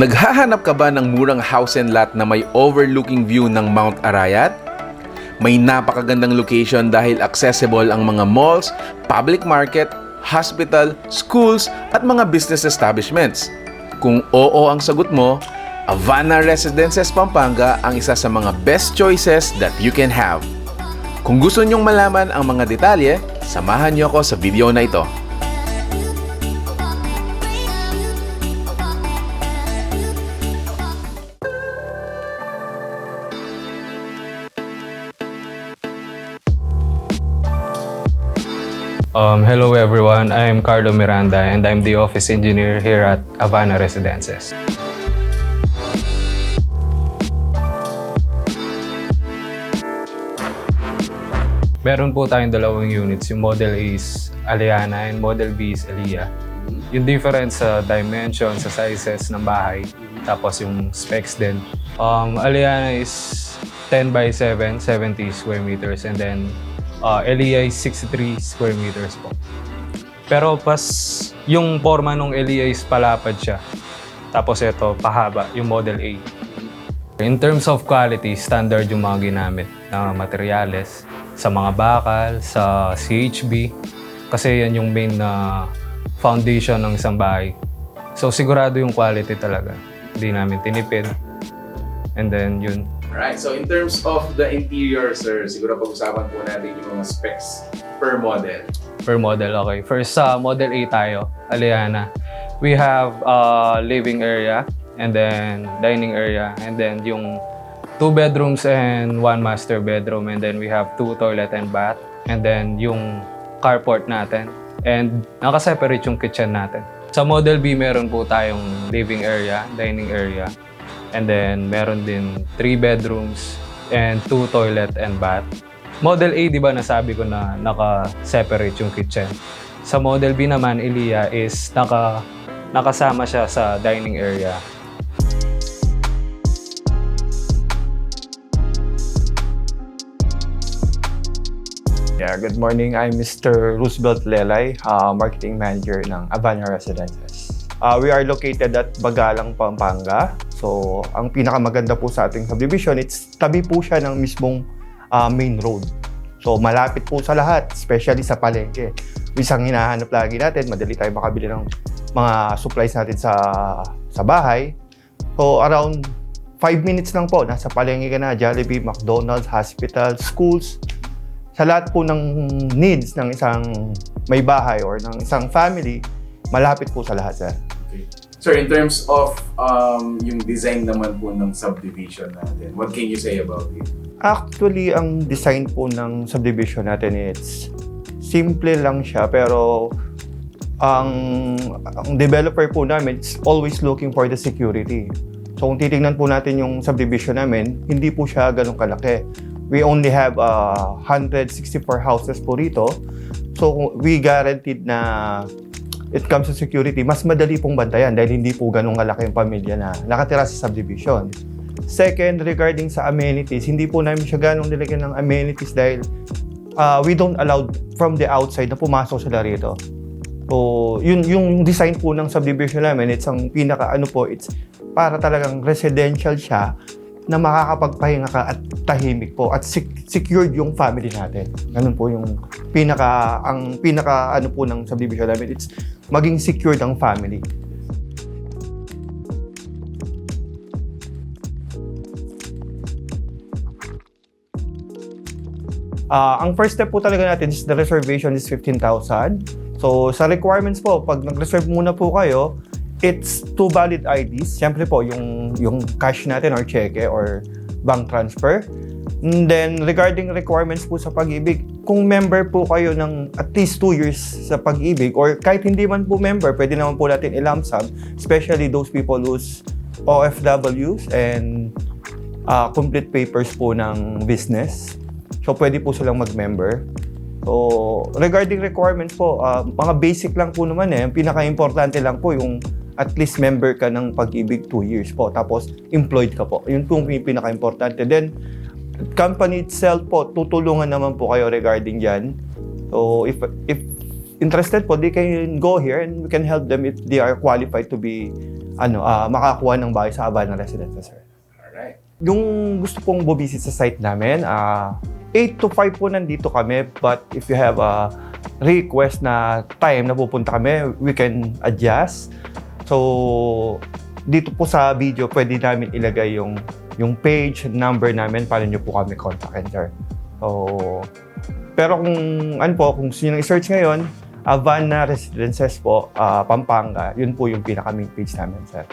Naghahanap ka ba ng murang house and lot na may overlooking view ng Mount Arayat? May napakagandang location dahil accessible ang mga malls, public market, hospital, schools at mga business establishments. Kung oo ang sagot mo, Avana Residences Pampanga ang isa sa mga best choices that you can have. Kung gusto nyong malaman ang mga detalye, samahan niyo ako sa video na ito. Hello everyone, I'm Carlo Miranda and I'm the office engineer here at Avana Residences. Meron po tayong dalawang units, yung Model A is Aliana and Model B is Elia. Yung difference sa dimension, sa sizes ng bahay, tapos yung specs din. Aliana is 10 by 7, 70 square meters, and then Elia is 63 square meters po. Pero pas yung forma ng Elia is palapad siya. Tapos ito, pahaba, yung Model A. In terms of quality, standard yung mga ginamit na materyales sa mga bakal, sa CHB. Kasi yan yung main na foundation ng isang bahay. So sigurado yung quality talaga. Hindi namin tinipid. And then yun. Alright, so in terms of the interior, sir, siguro pag-usapan po natin yung mga specs per model. Per model, okay. First, sa Model A tayo, Aliana. We have living area, and then dining area, and then yung 2 bedrooms and 1 master bedroom, and then we have 2 toilet and bath, and then yung carport natin, and nakaseparate yung kitchen natin. Sa Model B, meron po tayong living area, dining area, and then meron din 3 bedrooms and 2 toilet and bath. Model A, di ba nasabi ko na naka-separate yung kitchen. Sa Model B naman, Elia, is nakasama siya sa dining area. Yeah, good morning. I'm Mr. Roosevelt Lelay, Marketing Manager ng Avana Residences. We are located at Bagalang, Pampanga. So, ang pinakamaganda po sa ating subdivision, it's tabi po siya ng mismong main road. So, malapit po sa lahat, especially sa palengke. Isang hinahanap lagi natin, madali tayo makabili ng mga supplies natin sa bahay. So, around 5 minutes lang po, nasa palengke ka na, Jollibee, McDonald's, hospital, schools. Sa lahat po ng needs ng isang may bahay or ng isang family, malapit po sa lahat, sir. Okay. Sir, in terms of yung design naman po ng subdivision natin, what can you say about it? Actually, ang design po ng subdivision natin, it's simple lang siya, pero ang developer po namin is always looking for the security. So kung titingnan po natin yung subdivision namin, hindi po siya ganun kalaki. We only have 164 houses po rito. So we guaranteed na it comes to security, mas madali pong bantayan dahil hindi po ganun kalaki yung pamilya na nakatira sa subdivision. Second, regarding sa amenities, hindi po namin siya ganun nilagyan ng amenities dahil we don't allow from the outside na pumasok sila rito. So yung design po ng subdivision namin, it's ang it's para talagang residential siya na makakapagpahinga ka at tahimik po at secured yung family natin. Ganun po yung pinaka po ng subdivision namin, it's maging secured ang family. Ang first step po talaga natin is the reservation is 15,000. So sa requirements po, pag nag-reserve muna po kayo, it's 2 valid IDs. Siyempre po, yung cash natin or cheque or bank transfer. And then, regarding requirements po sa Pag-ibig, kung member po kayo ng at least 2 years sa Pag-ibig or kahit hindi man po member, pwede naman po natin i-lump sum, especially those people who's OFWs and complete papers po ng business. So, pwede po silang mag-member. So, regarding requirements po, mga basic lang po naman eh. Ang pinaka-importante lang po yung at least member ka ng Pag-ibig 2 years po. Tapos, employed ka po. Yun po yung pinaka-importante. Then, company itself po, tutulungan naman po kayo regarding dyan. So, if interested po, they can go here and we can help them if they are qualified to be makakuha ng bahay sa Havana Residences, sir. Alright. Yung gusto pong bumisit sa site namin, 8 to 5 po nandito kami, but if you have a request na time na pupunta kami, we can adjust. So, dito po sa video, pwede namin ilagay yung page, number namin, para nyo po kami kontakin, sir. So, pero kung gusto nyo nang i-search ngayon, Havana Residences po, Pampanga, yun po yung pinaka-main page namin, sir.